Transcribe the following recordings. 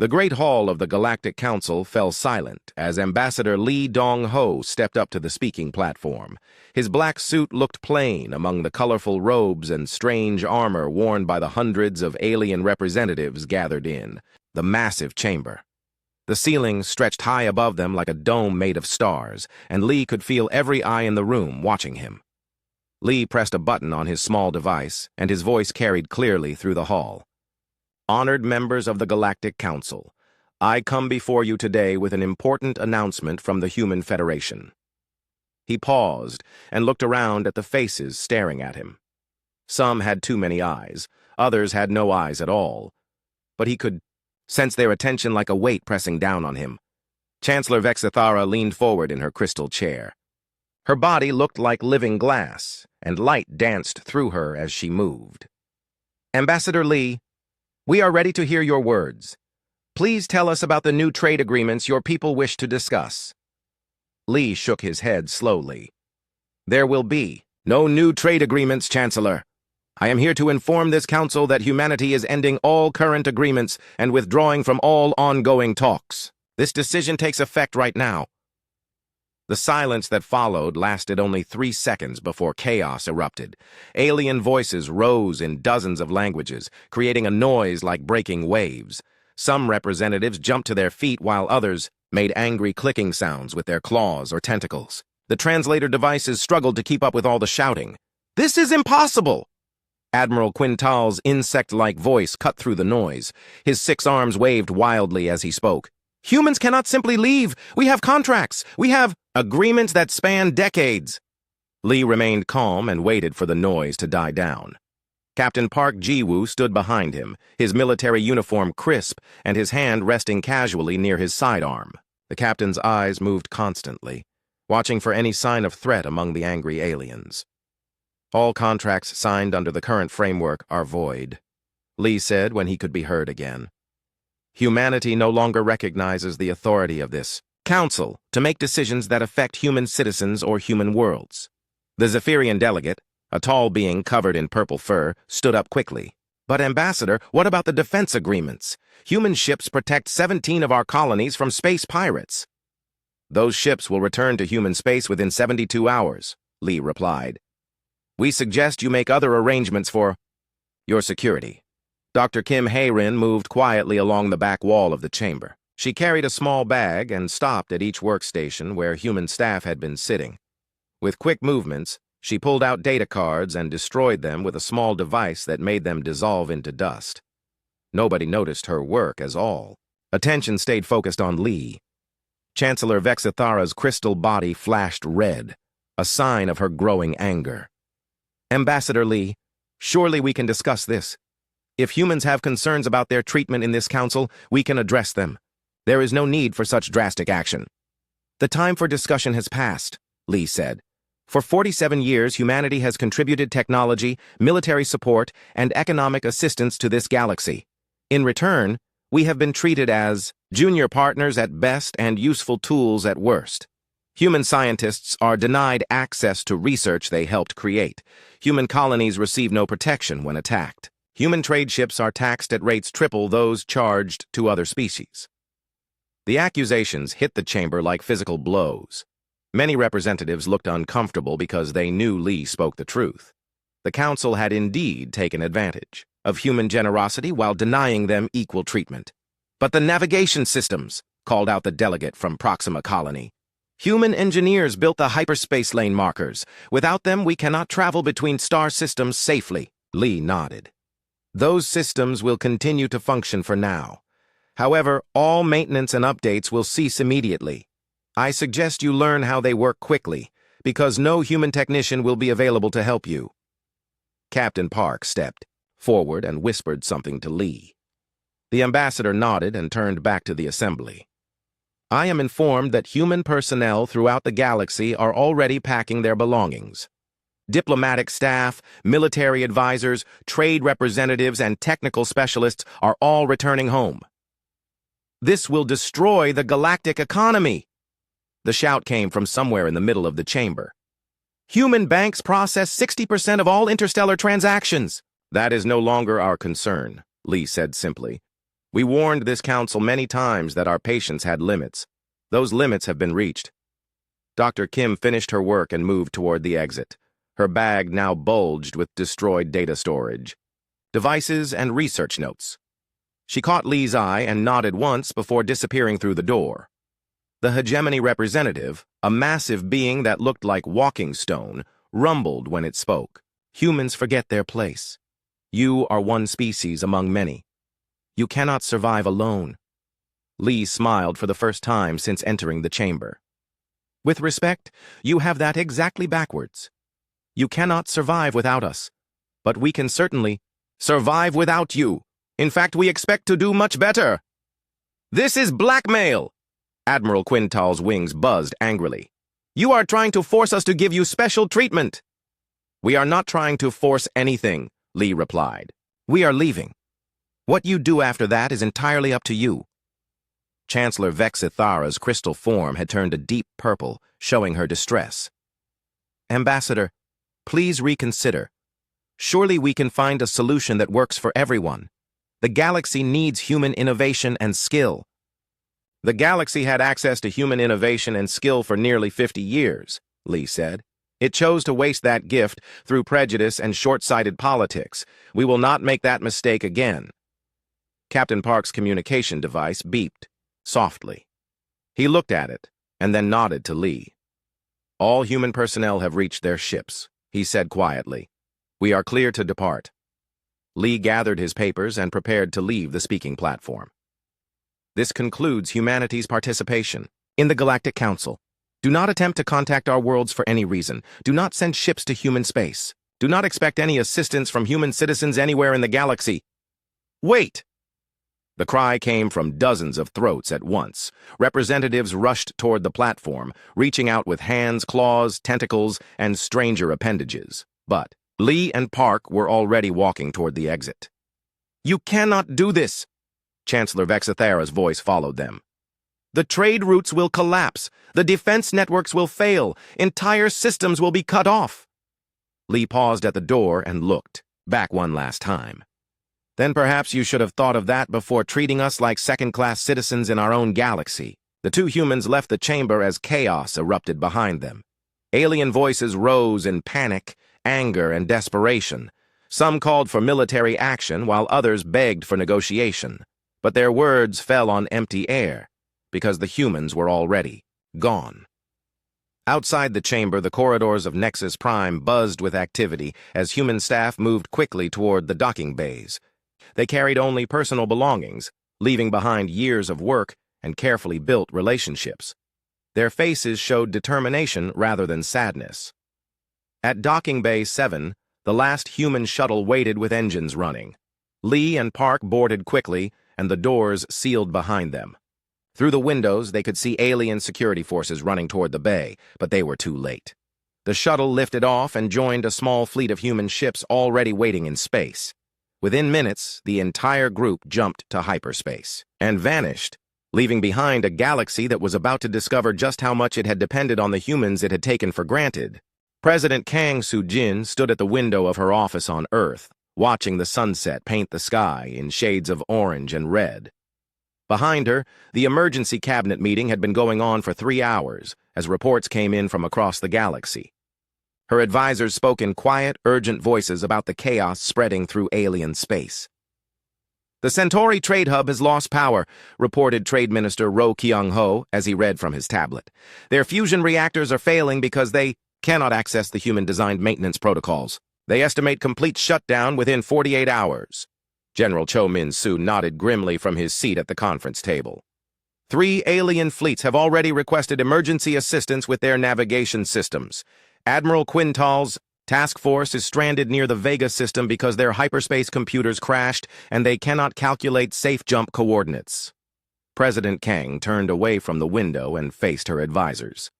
The great hall of the Galactic Council fell silent as Ambassador Lee Dong-ho stepped up to the speaking platform. His black suit looked plain among the colorful robes and strange armor worn by the hundreds of alien representatives gathered in the massive chamber. The ceiling stretched high above them like a dome made of stars, and Lee could feel every eye in the room watching him. Lee pressed a button on his small device, and his voice carried clearly through the hall. Honored members of the Galactic Council, I come before you today with an important announcement from the Human Federation. He paused and looked around at the faces staring at him. Some had too many eyes, others had no eyes at all, but he could sense their attention like a weight pressing down on him. Chancellor Vexithara leaned forward in her crystal chair. Her body looked like living glass, and light danced through her as she moved. Ambassador Lee, we are ready to hear your words. Please tell us about the new trade agreements your people wish to discuss. Lee shook his head slowly. There will be no new trade agreements, Chancellor. I am here to inform this council that humanity is ending all current agreements and withdrawing from all ongoing talks. This decision takes effect right now. The silence that followed lasted only 3 seconds before chaos erupted. Alien voices rose in dozens of languages, creating a noise like breaking waves. Some representatives jumped to their feet while others made angry clicking sounds with their claws or tentacles. The translator devices struggled to keep up with all the shouting. This is impossible! Admiral Quintal's insect-like voice cut through the noise. His 6 arms waved wildly as he spoke. Humans cannot simply leave. We have contracts. We have agreements that span decades. Lee remained calm and waited for the noise to die down. Captain Park Ji-woo stood behind him, his military uniform crisp and his hand resting casually near his sidearm. The captain's eyes moved constantly, watching for any sign of threat among the angry aliens. All contracts signed under the current framework are void, Lee said when he could be heard again. Humanity no longer recognizes the authority of this council to make decisions that affect human citizens or human worlds. The Zephyrian delegate, a tall being covered in purple fur, stood up quickly. But Ambassador, what about the defense agreements? Human ships protect 17 of our colonies from space pirates. Those ships will return to human space within 72 hours, Lee replied. We suggest you make other arrangements for your security. Dr. Kim Hae-rin moved quietly along the back wall of the chamber. She carried a small bag and stopped at each workstation where human staff had been sitting. With quick movements, she pulled out data cards and destroyed them with a small device that made them dissolve into dust. Nobody noticed her work at all. Attention stayed focused on Lee. Chancellor Vexithara's crystal body flashed red, a sign of her growing anger. Ambassador Lee, surely we can discuss this. If humans have concerns about their treatment in this council, we can address them. There is no need for such drastic action. The time for discussion has passed, Lee said. For 47 years, humanity has contributed technology, military support, and economic assistance to this galaxy. In return, we have been treated as junior partners at best and useful tools at worst. Human scientists are denied access to research they helped create. Human colonies receive no protection when attacked. Human trade ships are taxed at rates triple those charged to other species. The accusations hit the chamber like physical blows. Many representatives looked uncomfortable because they knew Lee spoke the truth. The council had indeed taken advantage of human generosity while denying them equal treatment. But the navigation systems, called out the delegate from Proxima Colony. Human engineers built the hyperspace lane markers. Without them, we cannot travel between star systems safely. Lee nodded. Those systems will continue to function for now. However, all maintenance and updates will cease immediately. I suggest you learn how they work quickly, because no human technician will be available to help you. Captain Park stepped forward and whispered something to Lee. The ambassador nodded and turned back to the assembly. I am informed that human personnel throughout the galaxy are already packing their belongings. Diplomatic staff, military advisors, trade representatives, and technical specialists are all returning home. This will destroy the galactic economy. The shout came from somewhere in the middle of the chamber. Human banks process 60% of all interstellar transactions. That is no longer our concern, Lee said simply. We warned this council many times that our patience had limits. Those limits have been reached. Dr. Kim finished her work and moved toward the exit. Her bag now bulged with destroyed data storage, devices, and research notes. She caught Lee's eye and nodded once before disappearing through the door. The hegemony representative, a massive being that looked like walking stone, rumbled when it spoke. Humans forget their place. You are one species among many. You cannot survive alone. Lee smiled for the first time since entering the chamber. With respect, you have that exactly backwards. You cannot survive without us, but we can certainly survive without you. In fact, we expect to do much better. This is blackmail! Admiral Quintal's wings buzzed angrily. You are trying to force us to give you special treatment. We are not trying to force anything, Lee replied. We are leaving. What you do after that is entirely up to you. Chancellor Vexithara's crystal form had turned a deep purple, showing her distress. Ambassador, please reconsider. Surely we can find a solution that works for everyone. The galaxy needs human innovation and skill. The galaxy had access to human innovation and skill for nearly 50 years, Lee said. It chose to waste that gift through prejudice and short-sighted politics. We will not make that mistake again. Captain Park's communication device beeped softly. He looked at it and then nodded to Lee. All human personnel have reached their ships, he said quietly. We are clear to depart. Lee gathered his papers and prepared to leave the speaking platform. This concludes humanity's participation in the Galactic Council. Do not attempt to contact our worlds for any reason. Do not send ships to human space. Do not expect any assistance from human citizens anywhere in the galaxy. Wait! The cry came from dozens of throats at once. Representatives rushed toward the platform, reaching out with hands, claws, tentacles, and stranger appendages. But Lee and Park were already walking toward the exit. You cannot do this! Chancellor Vexithara's voice followed them. The trade routes will collapse. The defense networks will fail. Entire systems will be cut off. Lee paused at the door and looked back one last time. Then perhaps you should have thought of that before treating us like second-class citizens in our own galaxy. The two humans left the chamber as chaos erupted behind them. Alien voices rose in panic, anger, and desperation. Some called for military action, while others begged for negotiation. But their words fell on empty air, because the humans were already gone. Outside the chamber, the corridors of Nexus Prime buzzed with activity as human staff moved quickly toward the docking bays. They carried only personal belongings, leaving behind years of work and carefully built relationships. Their faces showed determination rather than sadness. At Docking Bay 7, the last human shuttle waited with engines running. Lee and Park boarded quickly, and the doors sealed behind them. Through the windows, they could see alien security forces running toward the bay, but they were too late. The shuttle lifted off and joined a small fleet of human ships already waiting in space. Within minutes, the entire group jumped to hyperspace and vanished, leaving behind a galaxy that was about to discover just how much it had depended on the humans it had taken for granted. President Kang Soo-jin stood at the window of her office on Earth, watching the sunset paint the sky in shades of orange and red. Behind her, the emergency cabinet meeting had been going on for 3 hours as reports came in from across the galaxy. Her advisors spoke in quiet, urgent voices about the chaos spreading through alien space. The Centauri Trade Hub has lost power, reported Trade Minister Ro Kyung-ho as he read from his tablet. Their fusion reactors are failing because they cannot access the human-designed maintenance protocols. They estimate complete shutdown within 48 hours. General Cho Min-soo nodded grimly from his seat at the conference table. 3 alien fleets have already requested emergency assistance with their navigation systems. Admiral Quintal's task force is stranded near the Vega system because their hyperspace computers crashed and they cannot calculate safe jump coordinates. President Kang turned away from the window and faced her advisors.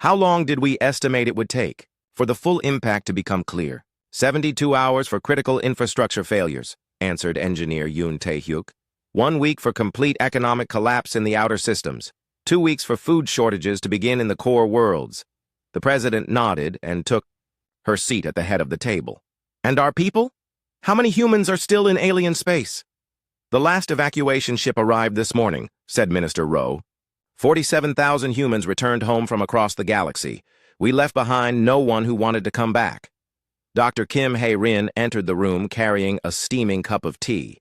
How long did we estimate it would take for the full impact to become clear? 72 hours for critical infrastructure failures, answered engineer Yoon Tae-hyuk. 1 week for complete economic collapse in the outer systems. 2 weeks for food shortages to begin in the core worlds. The president nodded and took her seat at the head of the table. And our people? How many humans are still in alien space? The last evacuation ship arrived this morning, said Minister Rowe. 47,000 humans returned home from across the galaxy. We left behind no one who wanted to come back. Dr. Kim Hae-rin entered the room carrying a steaming cup of tea.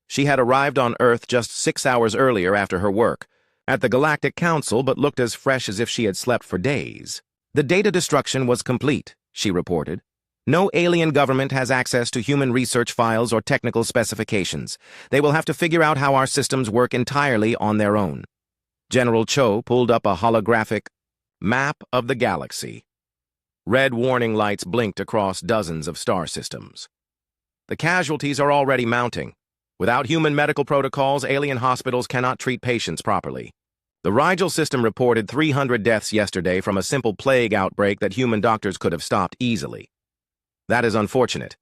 She had arrived on Earth just 6 hours earlier after her work at the Galactic Council, but looked as fresh as if she had slept for days. The data destruction was complete, she reported. No alien government has access to human research files or technical specifications. They will have to figure out how our systems work entirely on their own. General Cho pulled up a holographic map of the galaxy. Red warning lights blinked across dozens of star systems. The casualties are already mounting. Without human medical protocols, alien hospitals cannot treat patients properly. The Rigel system reported 300 deaths yesterday from a simple plague outbreak that human doctors could have stopped easily. That is unfortunate,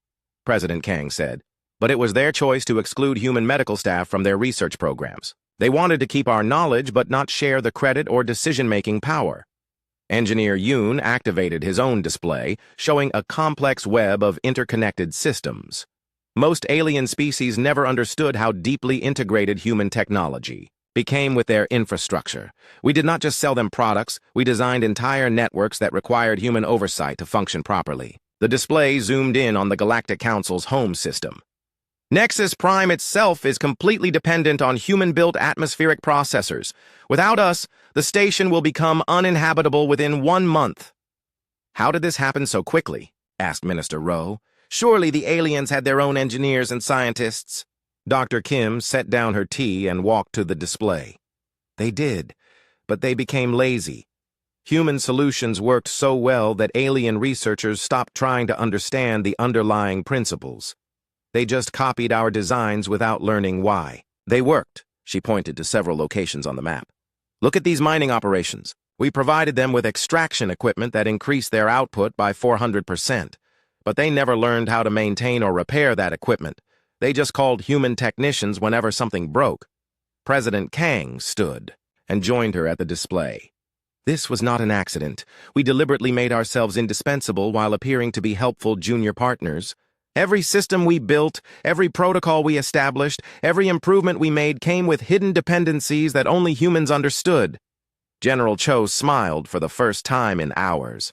President Kang said, but it was their choice to exclude human medical staff from their research programs. They wanted to keep our knowledge but not share the credit or decision-making power. Engineer Yoon activated his own display, showing a complex web of interconnected systems. Most alien species never understood how deeply integrated human technology became with their infrastructure. We did not just sell them products, we designed entire networks that required human oversight to function properly. The display zoomed in on the Galactic Council's home system. Nexus Prime itself is completely dependent on human-built atmospheric processors. Without us, the station will become uninhabitable within 1 month. How did this happen so quickly? Asked Minister Rowe. Surely the aliens had their own engineers and scientists. Dr. Kim set down her tea and walked to the display. They did, but they became lazy. Human solutions worked so well that alien researchers stopped trying to understand the underlying principles. They just copied our designs without learning why. They worked, she pointed to several locations on the map. Look at these mining operations. We provided them with extraction equipment that increased their output by 400%. But they never learned how to maintain or repair that equipment. They just called human technicians whenever something broke. President Kang stood and joined her at the display. This was not an accident. We deliberately made ourselves indispensable while appearing to be helpful junior partners. Every system we built, every protocol we established, every improvement we made came with hidden dependencies that only humans understood. General Cho smiled for the first time in hours.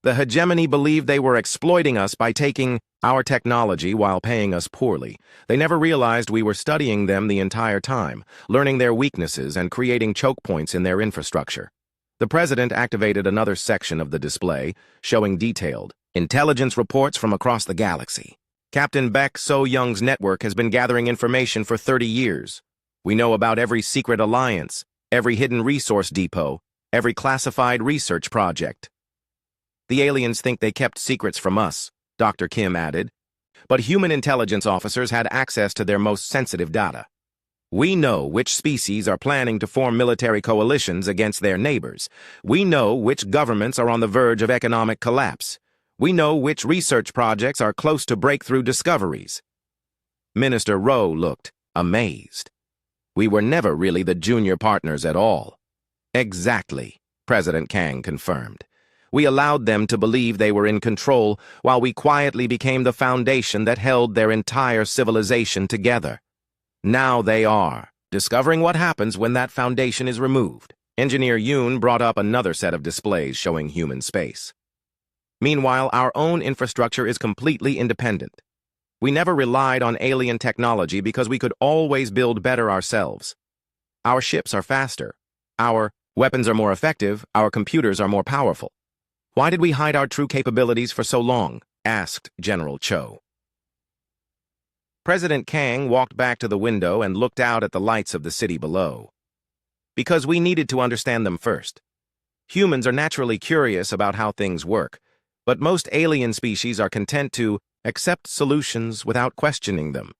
The hegemony believed they were exploiting us by taking our technology while paying us poorly. They never realized we were studying them the entire time, learning their weaknesses and creating choke points in their infrastructure. The president activated another section of the display, showing detailed intelligence reports from across the galaxy. Captain Baek So-young's network has been gathering information for 30 years. We know about every secret alliance, every hidden resource depot, every classified research project. The aliens think they kept secrets from us, Dr. Kim added, but human intelligence officers had access to their most sensitive data. We know which species are planning to form military coalitions against their neighbors. We know which governments are on the verge of economic collapse. We know which research projects are close to breakthrough discoveries. Minister Rowe looked amazed. We were never really the junior partners at all. Exactly, President Kang confirmed. We allowed them to believe they were in control while we quietly became the foundation that held their entire civilization together. Now they are, discovering what happens when that foundation is removed. Engineer Yoon brought up another set of displays showing human space. Meanwhile, our own infrastructure is completely independent. We never relied on alien technology because we could always build better ourselves. Our ships are faster. Our weapons are more effective. Our computers are more powerful. Why did we hide our true capabilities for so long? Asked General Cho. President Kang walked back to the window and looked out at the lights of the city below. Because we needed to understand them first. Humans are naturally curious about how things work, but most alien species are content to accept solutions without questioning them.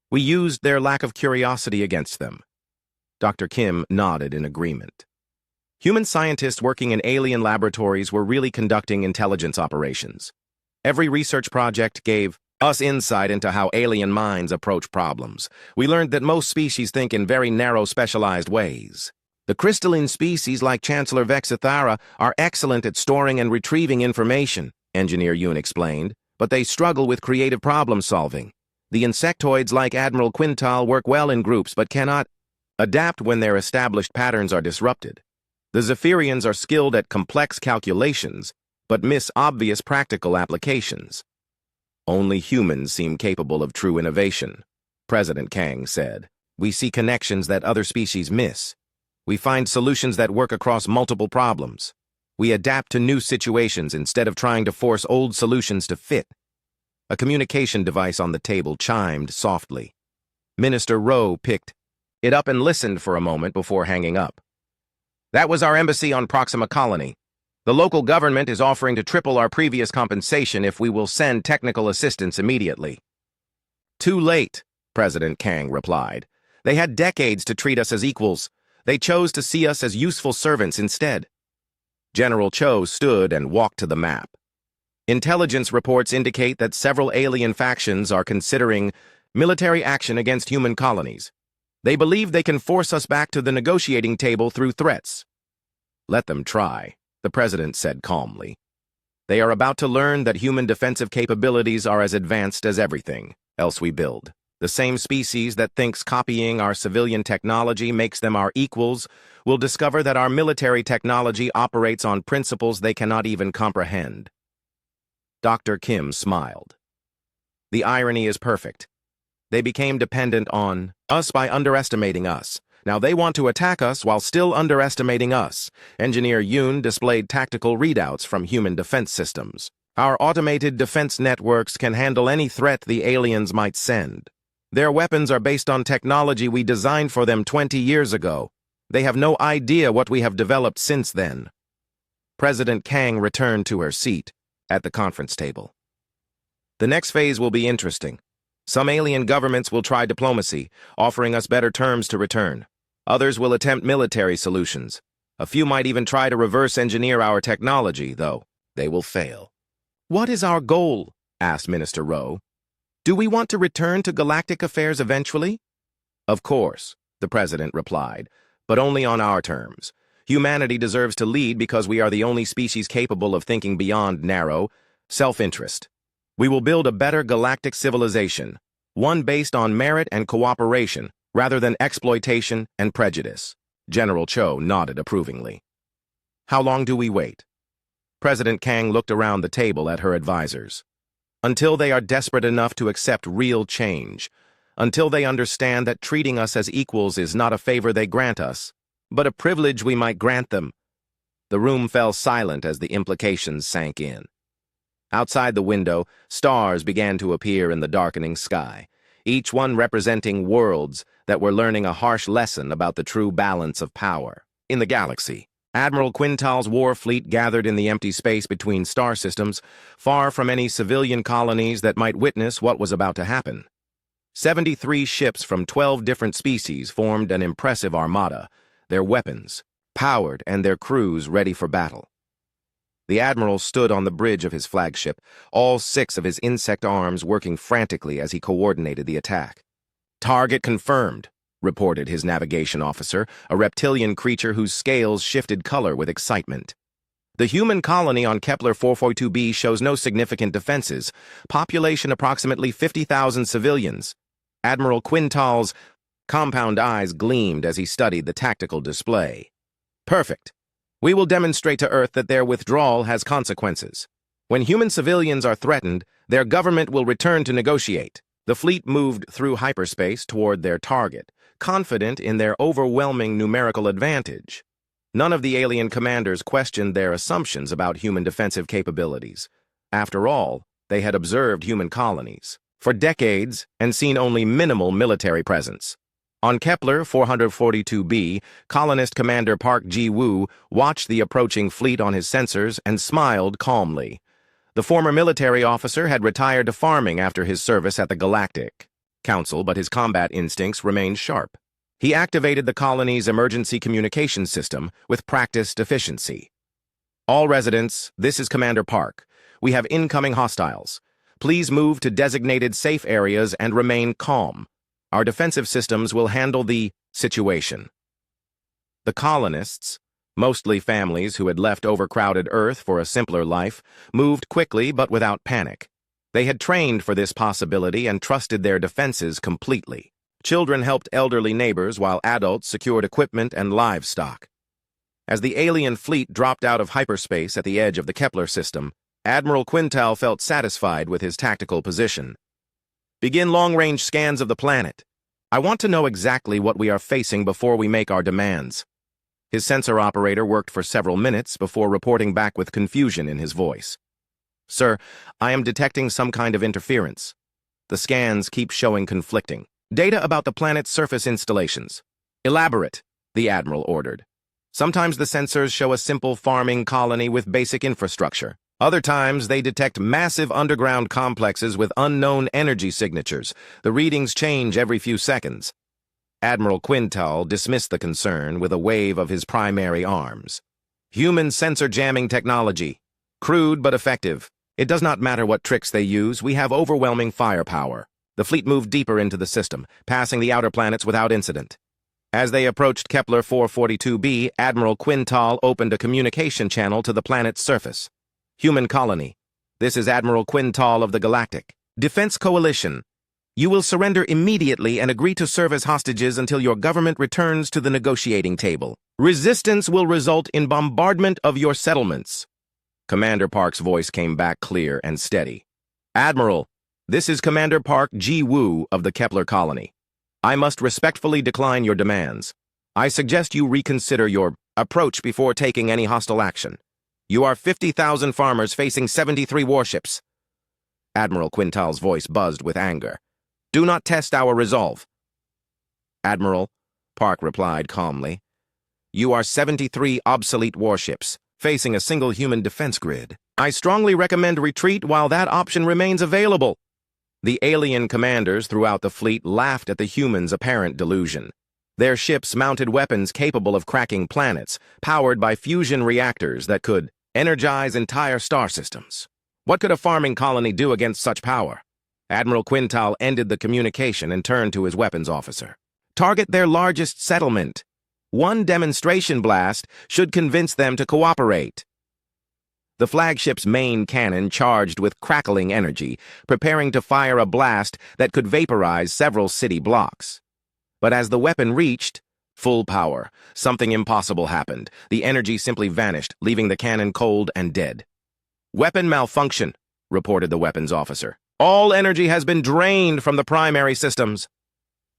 We used their lack of curiosity against them. Dr. Kim nodded in agreement. Human scientists working in alien laboratories were really conducting intelligence operations. Every research project gave us insight into how alien minds approach problems. We learned that most species think in very narrow, specialized ways. The crystalline species like Chancellor Vexithara are excellent at storing and retrieving information, Engineer Yoon explained, but they struggle with creative problem solving. The insectoids like Admiral Quintal work well in groups but cannot adapt when their established patterns are disrupted. The Zephyrians are skilled at complex calculations but miss obvious practical applications. Only humans seem capable of true innovation, President Kang said. We see connections that other species miss. We find solutions that work across multiple problems. We adapt to new situations instead of trying to force old solutions to fit. A communication device on the table chimed softly. Minister Rowe picked it up and listened for a moment before hanging up. That was our embassy on Proxima Colony. The local government is offering to triple our previous compensation if we will send technical assistance immediately. Too late, President Kang replied. They had decades to treat us as equals. They chose to see us as useful servants instead. General Cho stood and walked to the map. Intelligence reports indicate that several alien factions are considering military action against human colonies. They believe they can force us back to the negotiating table through threats. Let them try, the president said calmly. They are about to learn that human defensive capabilities are as advanced as everything else we build. The same species that thinks copying our civilian technology makes them our equals will discover that our military technology operates on principles they cannot even comprehend. Dr. Kim smiled. The irony is perfect. They became dependent on us by underestimating us. Now they want to attack us while still underestimating us. Engineer Yoon displayed tactical readouts from human defense systems. Our automated defense networks can handle any threat the aliens might send. Their weapons are based on technology we designed for them 20 years ago. They have no idea what we have developed since then. President Kang returned to her seat at the conference table. The next phase will be interesting. Some alien governments will try diplomacy, offering us better terms to return. Others will attempt military solutions. A few might even try to reverse engineer our technology, though they will fail. What is our goal? Asked Minister Rowe. Do we want to return to galactic affairs eventually? Of course, the president replied, but only on our terms. Humanity deserves to lead because we are the only species capable of thinking beyond narrow self-interest. We will build a better galactic civilization, one based on merit and cooperation, rather than exploitation and prejudice. General Cho nodded approvingly. How long do we wait? President Kang looked around the table at her advisors. Until they are desperate enough to accept real change. Until they understand that treating us as equals is not a favor they grant us, but a privilege we might grant them. The room fell silent as the implications sank in. Outside the window, stars began to appear in the darkening sky, each one representing worlds that were learning a harsh lesson about the true balance of power. In the galaxy, Admiral Quintal's war fleet gathered in the empty space between star systems, far from any civilian colonies that might witness what was about to happen. 73 ships from 12 different species formed an impressive armada, their weapons powered and their crews ready for battle. The Admiral stood on the bridge of his flagship, all 6 of his insect arms working frantically as he coordinated the attack. Target confirmed, reported his navigation officer, a reptilian creature whose scales shifted color with excitement. The human colony on Kepler 442b shows no significant defenses. Population approximately 50,000 civilians. Admiral Quintal's compound eyes gleamed as he studied the tactical display. Perfect. We will demonstrate to Earth that their withdrawal has consequences. When human civilians are threatened, their government will return to negotiate. The fleet moved through hyperspace toward their target, confident in their overwhelming numerical advantage. None of the alien commanders questioned their assumptions about human defensive capabilities. After all, they had observed human colonies for decades and seen only minimal military presence. On Kepler 442b, colonist Commander Park Ji-woo watched the approaching fleet on his sensors and smiled calmly. The former military officer had retired to farming after his service at the Galactic Council, but his combat instincts remained sharp. He activated the colony's emergency communication system with practiced efficiency. All residents, this is Commander Park. We have incoming hostiles. Please move to designated safe areas and remain calm. Our defensive systems will handle the situation. The colonists, mostly families who had left overcrowded Earth for a simpler life, moved quickly but without panic. They had trained for this possibility and trusted their defenses completely. Children helped elderly neighbors while adults secured equipment and livestock. As the alien fleet dropped out of hyperspace at the edge of the Kepler system, Admiral Quintal felt satisfied with his tactical position. Begin long-range scans of the planet. I want to know exactly what we are facing before we make our demands. His sensor operator worked for several minutes before reporting back with confusion in his voice. Sir, I am detecting some kind of interference. The scans keep showing conflicting data about the planet's surface installations. Elaborate, the Admiral ordered. Sometimes the sensors show a simple farming colony with basic infrastructure. Other times, they detect massive underground complexes with unknown energy signatures. The readings change every few seconds. Admiral Quintal dismissed the concern with a wave of his primary arms. Human sensor jamming technology. Crude but effective. It does not matter what tricks they use, we have overwhelming firepower. The fleet moved deeper into the system, passing the outer planets without incident. As they approached Kepler 442b, Admiral Quintal opened a communication channel to the planet's surface. Human colony. This is Admiral Quintal of the Galactic Defense Coalition. You will surrender immediately and agree to serve as hostages until your government returns to the negotiating table. Resistance will result in bombardment of your settlements. Commander Park's voice came back clear and steady. Admiral, this is Commander Park Ji Woo of the Kepler colony. I must respectfully decline your demands. I suggest you reconsider your approach before taking any hostile action. You are 50,000 farmers facing 73 warships. Admiral Quintal's voice buzzed with anger. Do not test our resolve. Admiral, Park replied calmly. You are 73 obsolete warships, facing a single human defense grid. I strongly recommend retreat while that option remains available. The alien commanders throughout the fleet laughed at the humans' apparent delusion. Their ships mounted weapons capable of cracking planets, powered by fusion reactors that could energize entire star systems. What could a farming colony do against such power? Admiral Quintal ended the communication and turned to his weapons officer. Target their largest settlement. One demonstration blast should convince them to cooperate. The flagship's main cannon charged with crackling energy, preparing to fire a blast that could vaporize several city blocks. But as the weapon reached full power, something impossible happened. The energy simply vanished, leaving the cannon cold and dead. Weapon malfunction, reported the weapons officer. All energy has been drained from the primary systems.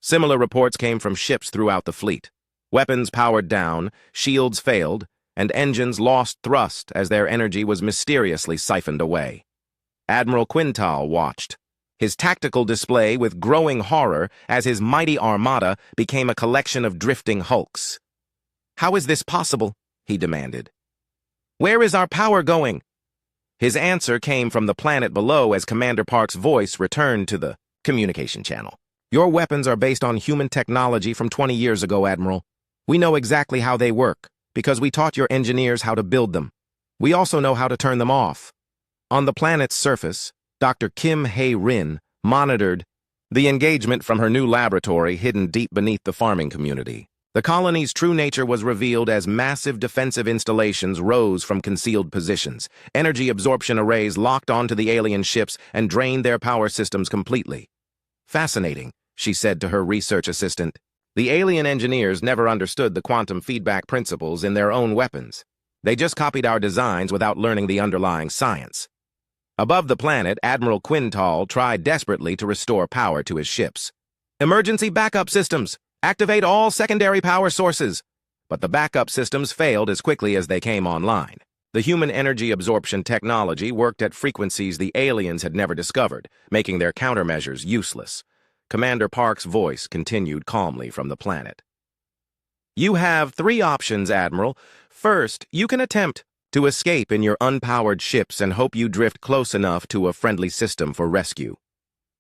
Similar reports came from ships throughout the fleet. Weapons powered down, shields failed, and engines lost thrust as their energy was mysteriously siphoned away. Admiral Quintal watched, his tactical display with growing horror as his mighty armada became a collection of drifting hulks. How is this possible? He demanded. Where is our power going? His answer came from the planet below as Commander Park's voice returned to the communication channel. Your weapons are based on human technology from 20 years ago, Admiral. We know exactly how they work, because we taught your engineers how to build them. We also know how to turn them off. On the planet's surface, Dr. Kim Hae-rin monitored the engagement from her new laboratory hidden deep beneath the farming community. The colony's true nature was revealed as massive defensive installations rose from concealed positions. Energy absorption arrays locked onto the alien ships and drained their power systems completely. Fascinating, she said to her research assistant. The alien engineers never understood the quantum feedback principles in their own weapons. They just copied our designs without learning the underlying science. Above the planet, Admiral Quintal tried desperately to restore power to his ships. Emergency backup systems! Activate all secondary power sources! But the backup systems failed as quickly as they came online. The human energy absorption technology worked at frequencies the aliens had never discovered, making their countermeasures useless. Commander Park's voice continued calmly from the planet. You have 3 options, Admiral. First, you can attempt to escape in your unpowered ships and hope you drift close enough to a friendly system for rescue.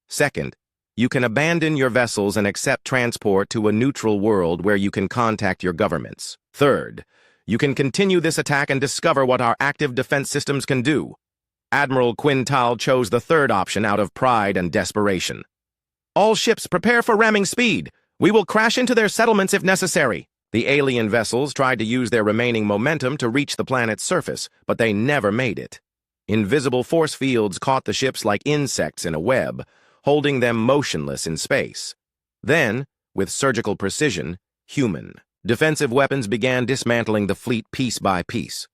Second, you can abandon your vessels and accept transport to a neutral world where you can contact your governments. Third, you can continue this attack and discover what our active defense systems can do. Admiral Quintal chose the third option out of pride and desperation. All ships prepare for ramming speed. We will crash into their settlements if necessary. The alien vessels tried to use their remaining momentum to reach the planet's surface, but they never made it. Invisible force fields caught the ships like insects in a web, holding them motionless in space. Then, with surgical precision, human defensive weapons began dismantling the fleet piece by piece.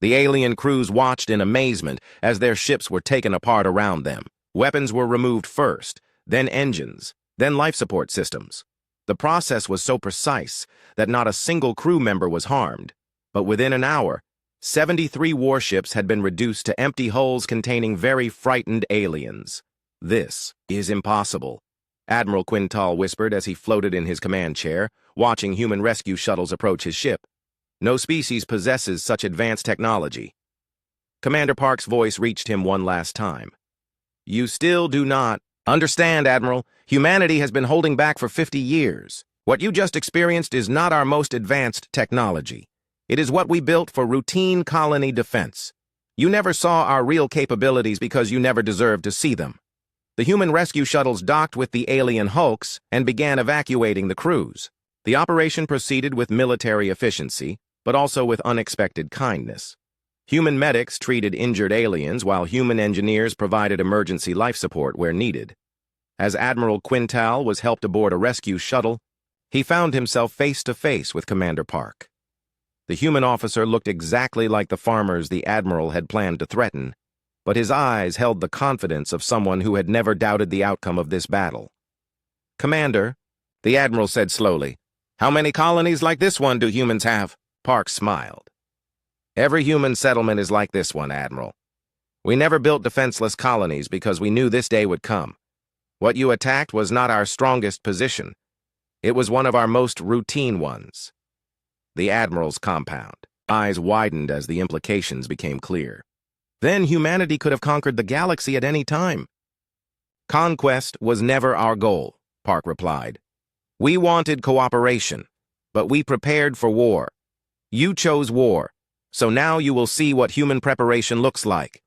The alien crews watched in amazement as their ships were taken apart around them. Weapons were removed first, then engines, then life support systems. The process was so precise that not a single crew member was harmed. But within an hour, 73 warships had been reduced to empty hulls containing very frightened aliens. "This is impossible," Admiral Quintal whispered as he floated in his command chair, watching human rescue shuttles approach his ship. "No species possesses such advanced technology." Commander Park's voice reached him one last time. "You still do not understand, Admiral. Humanity has been holding back for 50 years. What you just experienced is not our most advanced technology. It is what we built for routine colony defense. You never saw our real capabilities because you never deserved to see them." The human rescue shuttles docked with the alien hulks and began evacuating the crews. The operation proceeded with military efficiency, but also with unexpected kindness. Human medics treated injured aliens while human engineers provided emergency life support where needed. As Admiral Quintal was helped aboard a rescue shuttle, he found himself face to face with Commander Park. The human officer looked exactly like the farmers the Admiral had planned to threaten, but his eyes held the confidence of someone who had never doubted the outcome of this battle. "Commander," the Admiral said slowly, "how many colonies like this one do humans have?" Park smiled. "Every human settlement is like this one, Admiral. We never built defenseless colonies because we knew this day would come. What you attacked was not our strongest position. It was one of our most routine ones." The Admiral's compound. Eyes widened as the implications became clear. Then humanity could have conquered the galaxy at any time. "Conquest was never our goal," Park replied. "We wanted cooperation, but we prepared for war. You chose war, so now you will see what human preparation looks like."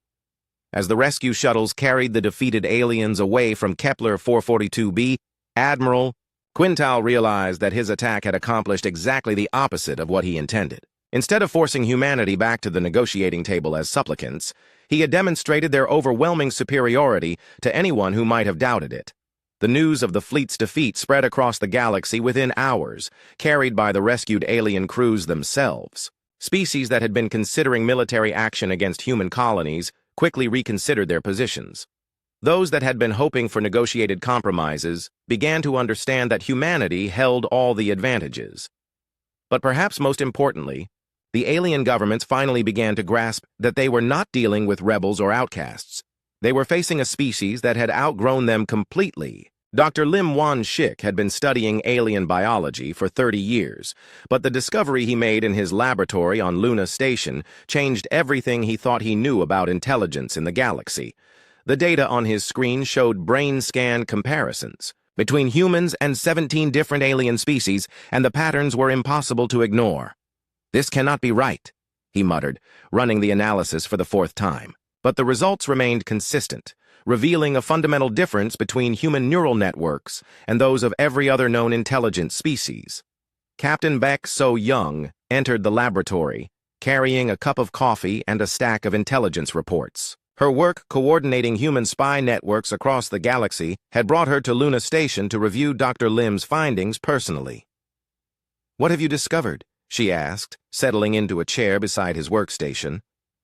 As the rescue shuttles carried the defeated aliens away from Kepler 442b, Admiral Quintal realized that his attack had accomplished exactly the opposite of what he intended. Instead of forcing humanity back to the negotiating table as supplicants, he had demonstrated their overwhelming superiority to anyone who might have doubted it. The news of the fleet's defeat spread across the galaxy within hours, carried by the rescued alien crews themselves. Species that had been considering military action against human colonies quickly reconsidered their positions. Those that had been hoping for negotiated compromises began to understand that humanity held all the advantages. But perhaps most importantly, the alien governments finally began to grasp that they were not dealing with rebels or outcasts. They were facing a species that had outgrown them completely. Dr. Lim Wan-shik had been studying alien biology for 30 years, but the discovery he made in his laboratory on Luna Station changed everything he thought he knew about intelligence in the galaxy. The data on his screen showed brain scan comparisons between humans and 17 different alien species, and the patterns were impossible to ignore. "This cannot be right," he muttered, running the analysis for the 4th time. But the results remained consistent, revealing a fundamental difference between human neural networks and those of every other known intelligent species. Captain Beck So Young entered the laboratory, carrying a cup of coffee and a stack of intelligence reports. Her work coordinating human spy networks across the galaxy had brought her to Luna Station to review Dr. Lim's findings personally. "What have you discovered?" she asked, settling into a chair beside his workstation.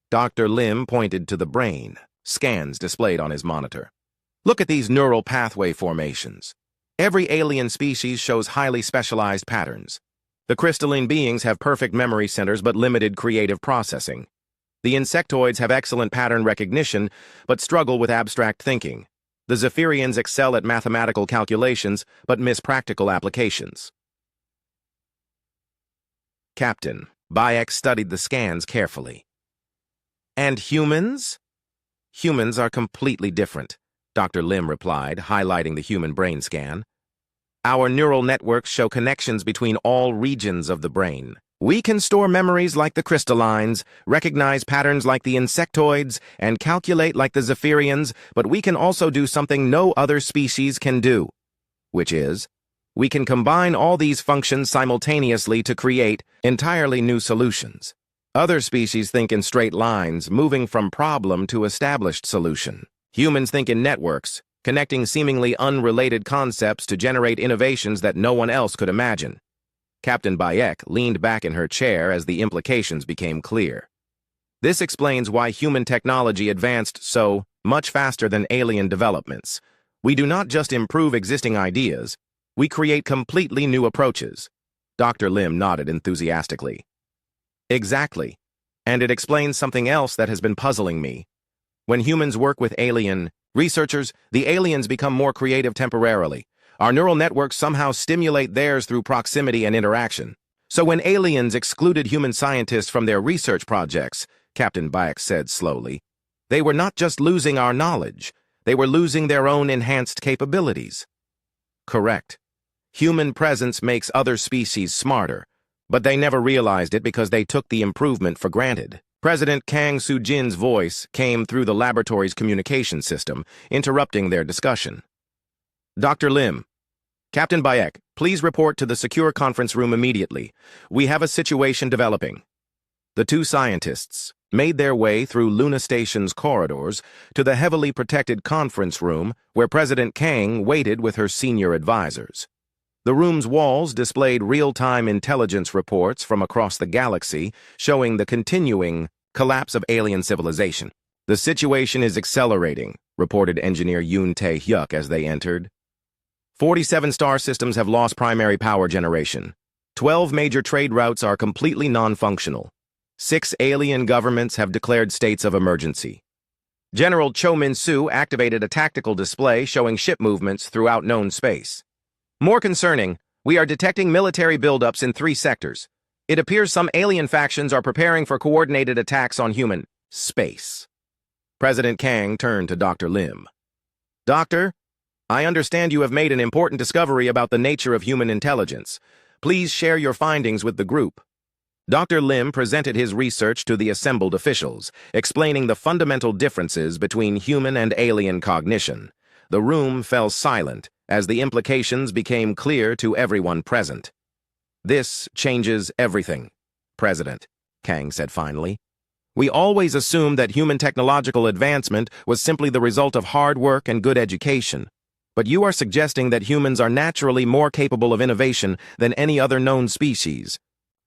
Dr. Lim pointed to the brain, scans displayed on his monitor. "Look at these neural pathway formations. Every alien species shows highly specialized patterns. The crystalline beings have perfect memory centers but limited creative processing. The insectoids have excellent pattern recognition, but struggle with abstract thinking. The Zephyrians excel at mathematical calculations, but miss practical applications." Captain Bayek studied the scans carefully. "And humans?" "Humans are completely different," Dr. Lim replied, highlighting the human brain scan. "Our neural networks show connections between all regions of the brain. We can store memories like the crystallines, recognize patterns like the insectoids, and calculate like the Zephyrians, but we can also do something no other species can do, which is, we can combine all these functions simultaneously to create entirely new solutions. Other species think in straight lines, moving from problem to established solution. Humans think in networks, connecting seemingly unrelated concepts to generate innovations that no one else could imagine. Captain Bayek leaned back in her chair as the implications became clear. This explains why human technology advanced so much faster than alien developments. We do not just improve existing ideas, we create completely new approaches. Dr. Lim nodded enthusiastically. Exactly. And it explains something else that has been puzzling me. When humans work with alien researchers, the aliens become more creative temporarily. Our neural networks somehow stimulate theirs through proximity and interaction. So when aliens excluded human scientists from their research projects, Captain Bayek said slowly, they were not just losing our knowledge, they were losing their own enhanced capabilities. Correct. Human presence makes other species smarter, but they never realized it because they took the improvement for granted. President Kang Soo-jin's voice came through the laboratory's communication system, interrupting their discussion. Dr. Lim, Captain Bayek, please report to the secure conference room immediately. We have a situation developing. The two scientists made their way through Luna Station's corridors to the heavily protected conference room where President Kang waited with her senior advisors. The room's walls displayed real-time intelligence reports from across the galaxy showing the continuing collapse of alien civilization. The situation is accelerating, reported engineer Yoon Tae-hyuk as they entered. 47 star systems have lost primary power generation. 12 major trade routes are completely non-functional. 6 alien governments have declared states of emergency. General Cho Min-soo activated a tactical display showing ship movements throughout known space. More concerning, we are detecting military buildups in 3 sectors. It appears some alien factions are preparing for coordinated attacks on human space. President Kang turned to Dr. Lim. Doctor, I understand you have made an important discovery about the nature of human intelligence. Please share your findings with the group. Dr. Lim presented his research to the assembled officials, explaining the fundamental differences between human and alien cognition. The room fell silent as the implications became clear to everyone present. This changes everything, President, Kang said finally. We always assumed that human technological advancement was simply the result of hard work and good education. But you are suggesting that humans are naturally more capable of innovation than any other known species.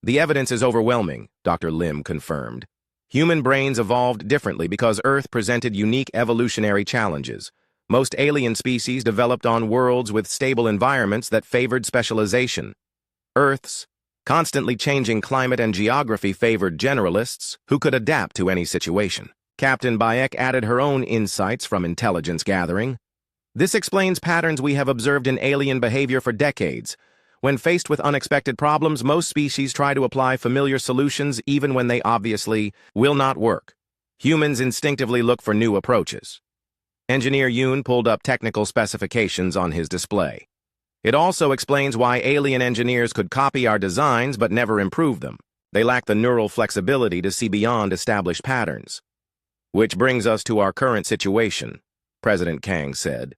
The evidence is overwhelming, Dr. Lim confirmed. Human brains evolved differently because Earth presented unique evolutionary challenges. Most alien species developed on worlds with stable environments that favored specialization. Earth's constantly changing climate and geography favored generalists who could adapt to any situation. Captain Bayek added her own insights from intelligence gathering. This explains patterns we have observed in alien behavior for decades. When faced with unexpected problems, most species try to apply familiar solutions even when they obviously will not work. Humans instinctively look for new approaches. Engineer Yoon pulled up technical specifications on his display. It also explains why alien engineers could copy our designs but never improve them. They lack the neural flexibility to see beyond established patterns. Which brings us to our current situation, President Kang said.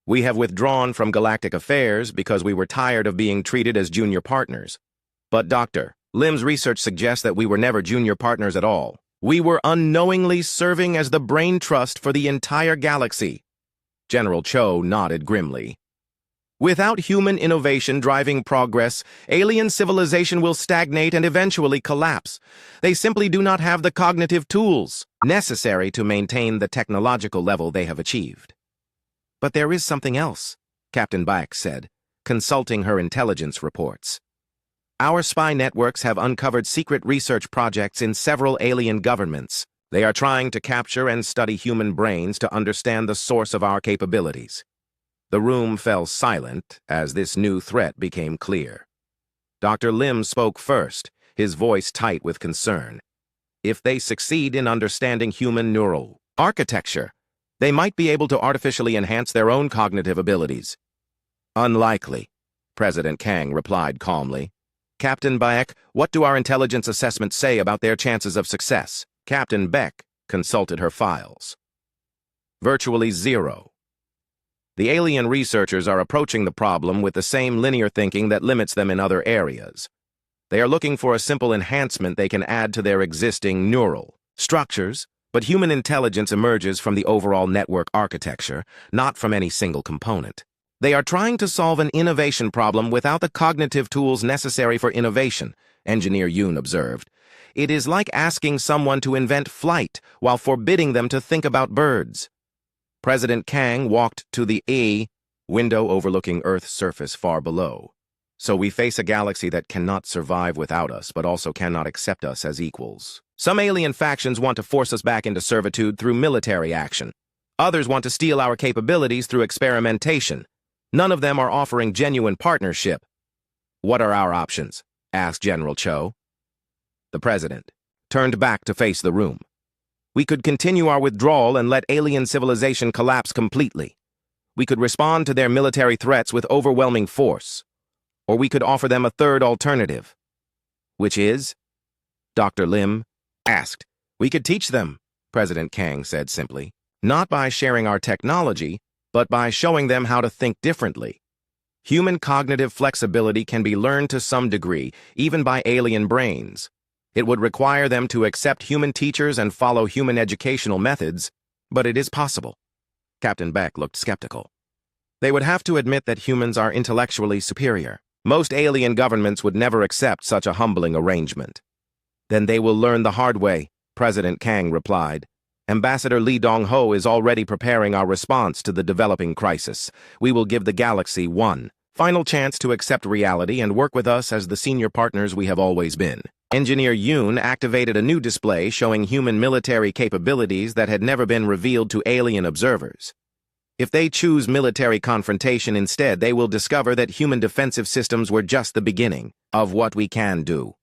We have withdrawn from Galactic Affairs because we were tired of being treated as junior partners. But Dr. Lim's research suggests that we were never junior partners at all. We were unknowingly serving as the brain trust for the entire galaxy. General Cho nodded grimly. Without human innovation driving progress, alien civilization will stagnate and eventually collapse. They simply do not have the cognitive tools necessary to maintain the technological level they have achieved. But there is something else, Captain Bayek said, consulting her intelligence reports. Our spy networks have uncovered secret research projects in several alien governments. They are trying to capture and study human brains to understand the source of our capabilities. The room fell silent as this new threat became clear. Dr. Lim spoke first, his voice tight with concern. If they succeed in understanding human neural architecture, they might be able to artificially enhance their own cognitive abilities. Unlikely, President Kang replied calmly. Captain Bayek, what do our intelligence assessments say about their chances of success? Captain Beck consulted her files. Virtually 0. The alien researchers are approaching the problem with the same linear thinking that limits them in other areas. They are looking for a simple enhancement they can add to their existing neural structures, but human intelligence emerges from the overall network architecture, not from any single component. They are trying to solve an innovation problem without the cognitive tools necessary for innovation, Engineer Yoon observed. It is like asking someone to invent flight while forbidding them to think about birds. President Kang walked to the window overlooking Earth's surface far below. So we face a galaxy that cannot survive without us, but also cannot accept us as equals. Some alien factions want to force us back into servitude through military action. Others want to steal our capabilities through experimentation. None of them are offering genuine partnership. What are our options? Asked General Cho. The president turned back to face the room. We could continue our withdrawal and let alien civilization collapse completely. We could respond to their military threats with overwhelming force. Or we could offer them a third alternative. Which is? Dr. Lim asked. We could teach them, President Kang said simply. Not by sharing our technology, but by showing them how to think differently. Human cognitive flexibility can be learned to some degree, even by alien brains. It would require them to accept human teachers and follow human educational methods, but it is possible. Captain Beck looked skeptical. They would have to admit that humans are intellectually superior. Most alien governments would never accept such a humbling arrangement. Then they will learn the hard way, President Kang replied. Ambassador Lee Dong-ho is already preparing our response to the developing crisis. We will give the galaxy one final chance to accept reality and work with us as the senior partners we have always been. Engineer Yoon activated a new display showing human military capabilities that had never been revealed to alien observers. If they choose military confrontation instead, they will discover that human defensive systems were just the beginning of what we can do.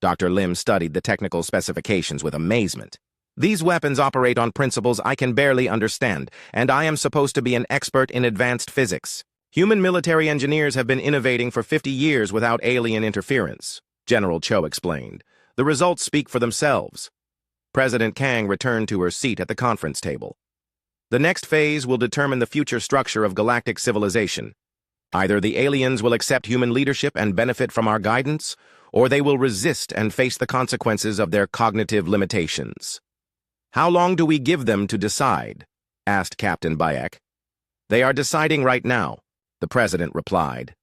Dr. Lim studied the technical specifications with amazement. These weapons operate on principles I can barely understand, and I am supposed to be an expert in advanced physics. Human military engineers have been innovating for 50 years without alien interference, General Cho explained. The results speak for themselves. President Kang returned to her seat at the conference table. The next phase will determine the future structure of galactic civilization. Either the aliens will accept human leadership and benefit from our guidance, or they will resist and face the consequences of their cognitive limitations. How long do we give them to decide? Asked Captain Bayek. They are deciding right now, the president replied.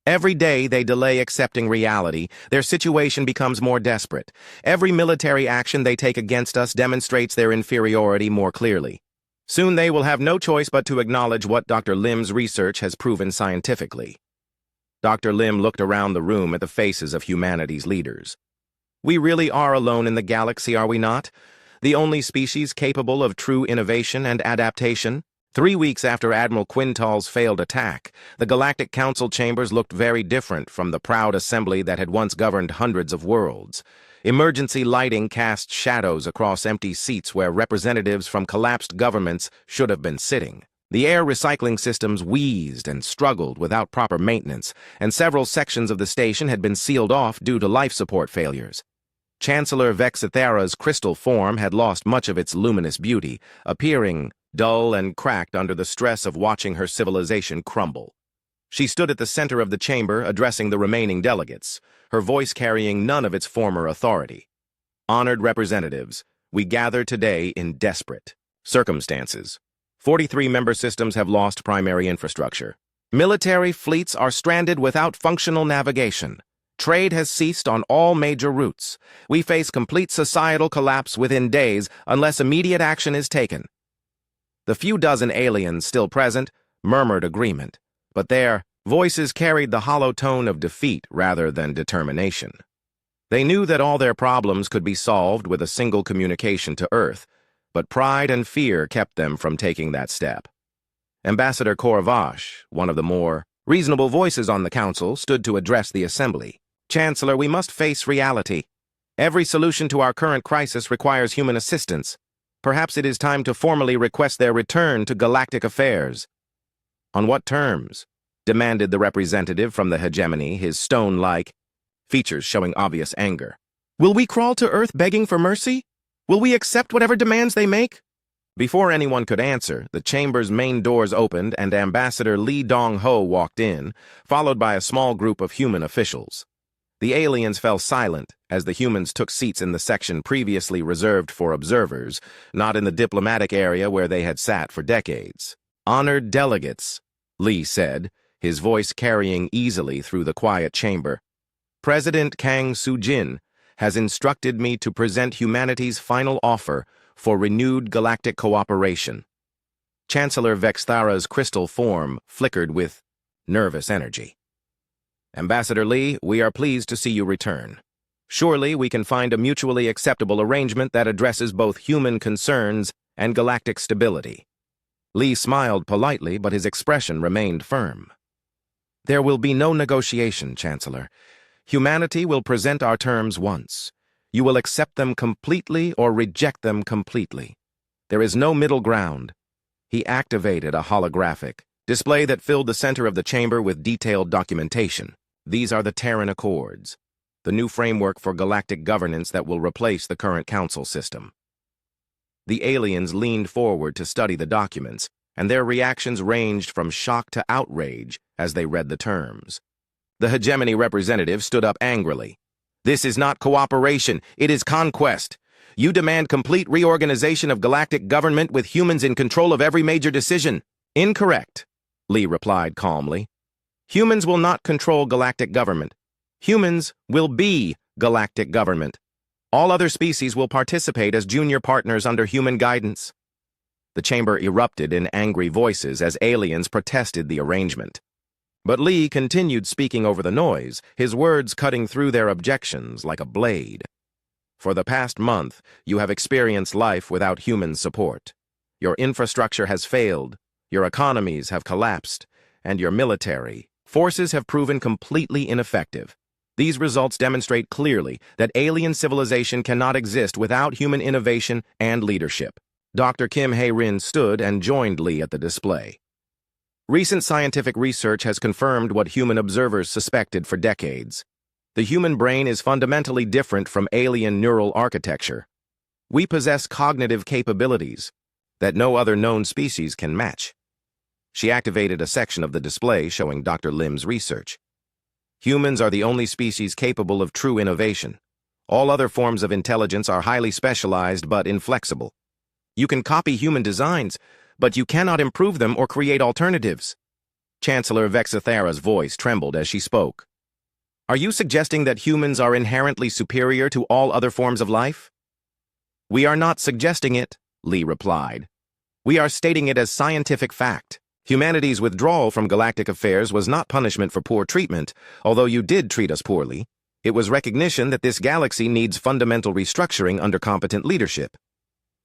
Every day they delay accepting reality, their situation becomes more desperate. Every military action they take against us demonstrates their inferiority more clearly. Soon they will have no choice but to acknowledge what Dr. Lim's research has proven scientifically. Dr. Lim looked around the room at the faces of humanity's leaders. We really are alone in the galaxy, are we not? The only species capable of true innovation and adaptation? 3 weeks after Admiral Quintal's failed attack, the Galactic Council chambers looked very different from the proud assembly that had once governed hundreds of worlds. Emergency lighting cast shadows across empty seats where representatives from collapsed governments should have been sitting. The air recycling systems wheezed and struggled without proper maintenance, and several sections of the station had been sealed off due to life support failures. Chancellor Vexithera's crystal form had lost much of its luminous beauty, appearing dull and cracked under the stress of watching her civilization crumble. She stood at the center of the chamber, addressing the remaining delegates, her voice carrying none of its former authority. Honored representatives, we gather today in desperate circumstances. 43 member systems have lost primary infrastructure. Military fleets are stranded without functional navigation. Trade has ceased on all major routes. We face complete societal collapse within days unless immediate action is taken. The few dozen aliens still present murmured agreement, but their voices carried the hollow tone of defeat rather than determination. They knew that all their problems could be solved with a single communication to Earth, but pride and fear kept them from taking that step. Ambassador Korvash, one of the more reasonable voices on the council, stood to address the assembly. Chancellor, we must face reality. Every solution to our current crisis requires human assistance. Perhaps it is time to formally request their return to galactic affairs. On what terms? Demanded the representative from the hegemony, his stone-like features showing obvious anger. Will we crawl to Earth begging for mercy? Will we accept whatever demands they make? Before anyone could answer, the chamber's main doors opened and Ambassador Lee Dong-ho walked in, followed by a small group of human officials. The aliens fell silent as the humans took seats in the section previously reserved for observers, not in the diplomatic area where they had sat for decades. "Honored delegates," Lee said, his voice carrying easily through the quiet chamber. "President Kang Soo-jin has instructed me to present humanity's final offer for renewed galactic cooperation." Chancellor Vexthara's crystal form flickered with nervous energy. "Ambassador Lee, we are pleased to see you return. Surely we can find a mutually acceptable arrangement that addresses both human concerns and galactic stability." Lee smiled politely, but his expression remained firm. "There will be no negotiation, Chancellor. Humanity will present our terms once. You will accept them completely or reject them completely. There is no middle ground." He activated a holographic display that filled the center of the chamber with detailed documentation. These are the Terran Accords, the new framework for galactic governance that will replace the current council system. The aliens leaned forward to study the documents, and their reactions ranged from shock to outrage as they read the terms. The hegemony representative stood up angrily. "This is not cooperation, it is conquest. You demand complete reorganization of galactic government with humans in control of every major decision." "Incorrect," Lee replied calmly. "Humans will not control galactic government. Humans will be galactic government. All other species will participate as junior partners under human guidance." The chamber erupted in angry voices as aliens protested the arrangement. But Lee continued speaking over the noise, his words cutting through their objections like a blade. "For the past month, you have experienced life without human support. Your infrastructure has failed, your economies have collapsed, and your military forces have proven completely ineffective. These results demonstrate clearly that alien civilization cannot exist without human innovation and leadership." Dr. Kim Hae-rin stood and joined Lee at the display. "Recent scientific research has confirmed what human observers suspected for decades. The human brain is fundamentally different from alien neural architecture. We possess cognitive capabilities that no other known species can match." She activated a section of the display showing Dr. Lim's research. "Humans are the only species capable of true innovation. All other forms of intelligence are highly specialized but inflexible. You can copy human designs, but you cannot improve them or create alternatives." Chancellor Vexthara's voice trembled as she spoke. "Are you suggesting that humans are inherently superior to all other forms of life?" "We are not suggesting it," Lee replied. "We are stating it as scientific fact. Humanity's withdrawal from galactic affairs was not punishment for poor treatment, although you did treat us poorly. It was recognition that this galaxy needs fundamental restructuring under competent leadership."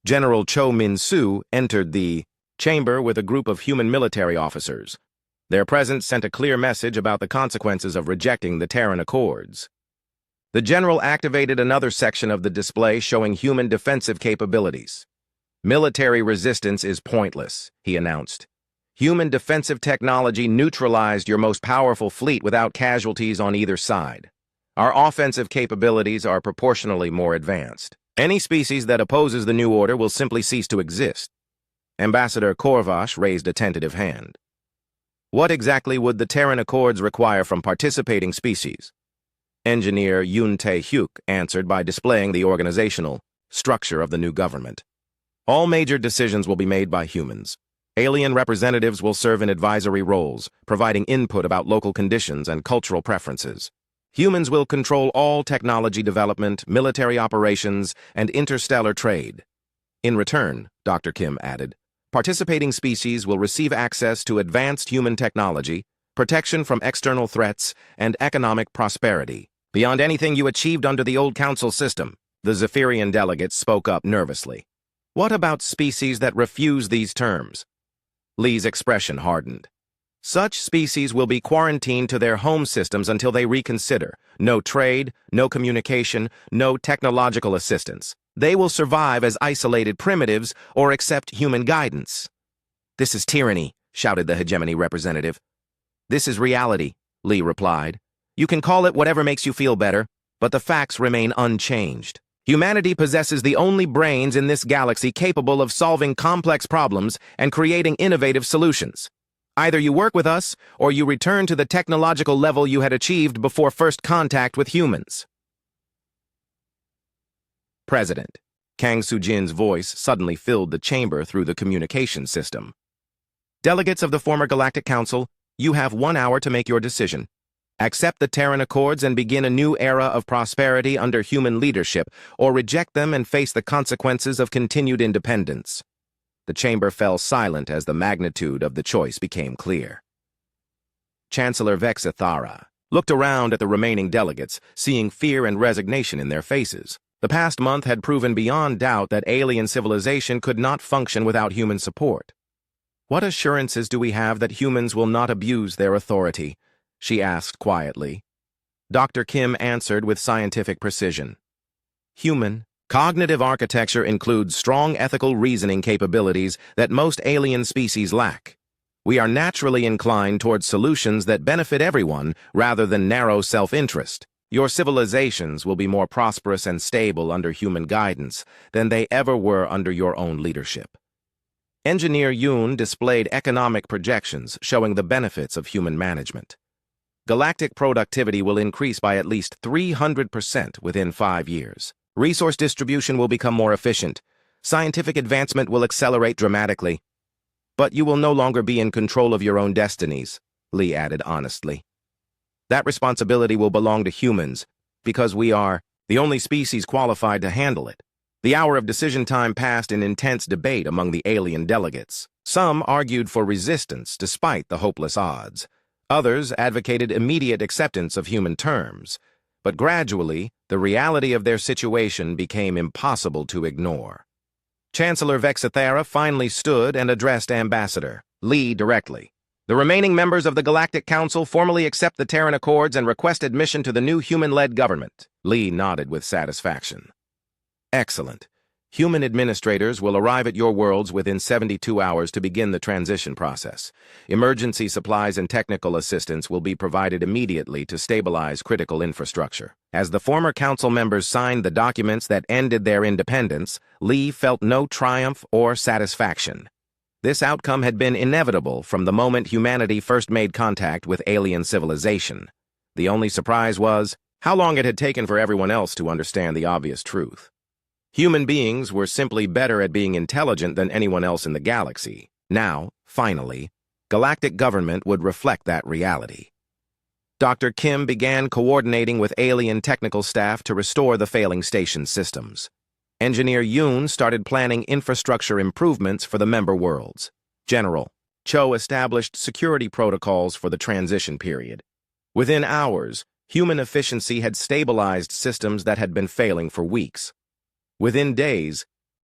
General Cho Min-soo entered the chamber with a group of human military officers. Their presence sent a clear message about the consequences of rejecting the Terran Accords. The general activated another section of the display showing human defensive capabilities. "Military resistance is pointless," he announced. "Human defensive technology neutralized your most powerful fleet without casualties on either side. Our offensive capabilities are proportionally more advanced. Any species that opposes the new order will simply cease to exist." Ambassador Korvash raised a tentative hand. "What exactly would the Terran Accords require from participating species?" Engineer Yoon Tae-hyuk answered by displaying the organizational structure of the new government. "All major decisions will be made by humans. Alien representatives will serve in advisory roles, providing input about local conditions and cultural preferences. Humans will control all technology development, military operations, and interstellar trade. In return," Dr. Kim added, "participating species will receive access to advanced human technology, protection from external threats, and economic prosperity, beyond anything you achieved under the old council system." The Zephyrian delegates spoke up nervously. "What about species that refuse these terms?" Lee's expression hardened. "Such species will be quarantined to their home systems until they reconsider. No trade, no communication, no technological assistance. They will survive as isolated primitives or accept human guidance." "This is tyranny," shouted the hegemony representative. "This is reality," Lee replied. "You can call it whatever makes you feel better, but the facts remain unchanged. Humanity possesses the only brains in this galaxy capable of solving complex problems and creating innovative solutions. Either you work with us, or you return to the technological level you had achieved before first contact with humans. President. Kang Soo-jin's voice suddenly filled the chamber through the communication system. Delegates of the former Galactic Council, you have 1 hour to make your decision. Accept the Terran Accords and begin a new era of prosperity under human leadership, or reject them and face the consequences of continued independence. The chamber fell silent as the magnitude of the choice became clear. Chancellor Vexithara looked around at the remaining delegates, seeing fear and resignation in their faces. The past month had proven beyond doubt that alien civilization could not function without human support. What assurances do we have that humans will not abuse their authority? She asked quietly. Dr. Kim answered with scientific precision. Human cognitive architecture includes strong ethical reasoning capabilities that most alien species lack. We are naturally inclined towards solutions that benefit everyone rather than narrow self-interest. Your civilizations will be more prosperous and stable under human guidance than they ever were under your own leadership. Engineer Yoon displayed economic projections showing the benefits of human management. Galactic productivity will increase by at least 300% within 5 years. Resource distribution will become more efficient. Scientific advancement will accelerate dramatically. But you will no longer be in control of your own destinies, Lee added honestly. That responsibility will belong to humans, because we are the only species qualified to handle it. The hour of decision time passed in intense debate among the alien delegates. Some argued for resistance despite the hopeless odds. Others advocated immediate acceptance of human terms. But gradually, the reality of their situation became impossible to ignore. Chancellor Vexithara finally stood and addressed Ambassador Lee directly. The remaining members of the Galactic Council formally accept the Terran Accords and request admission to the new human-led government. Lee nodded with satisfaction. Excellent. Human administrators will arrive at your worlds within 72 hours to begin the transition process. Emergency supplies and technical assistance will be provided immediately to stabilize critical infrastructure. As the former council members signed the documents that ended their independence, Lee felt no triumph or satisfaction. This outcome had been inevitable from the moment humanity first made contact with alien civilization. The only surprise was how long it had taken for everyone else to understand the obvious truth. Human beings were simply better at being intelligent than anyone else in the galaxy. Now, finally, galactic government would reflect that reality. Dr. Kim began coordinating with alien technical staff to restore the failing station systems. Engineer Yoon started planning infrastructure improvements for the member worlds. General Cho established security protocols for the transition period. Within hours, human efficiency had stabilized systems that had been failing for weeks. Within days,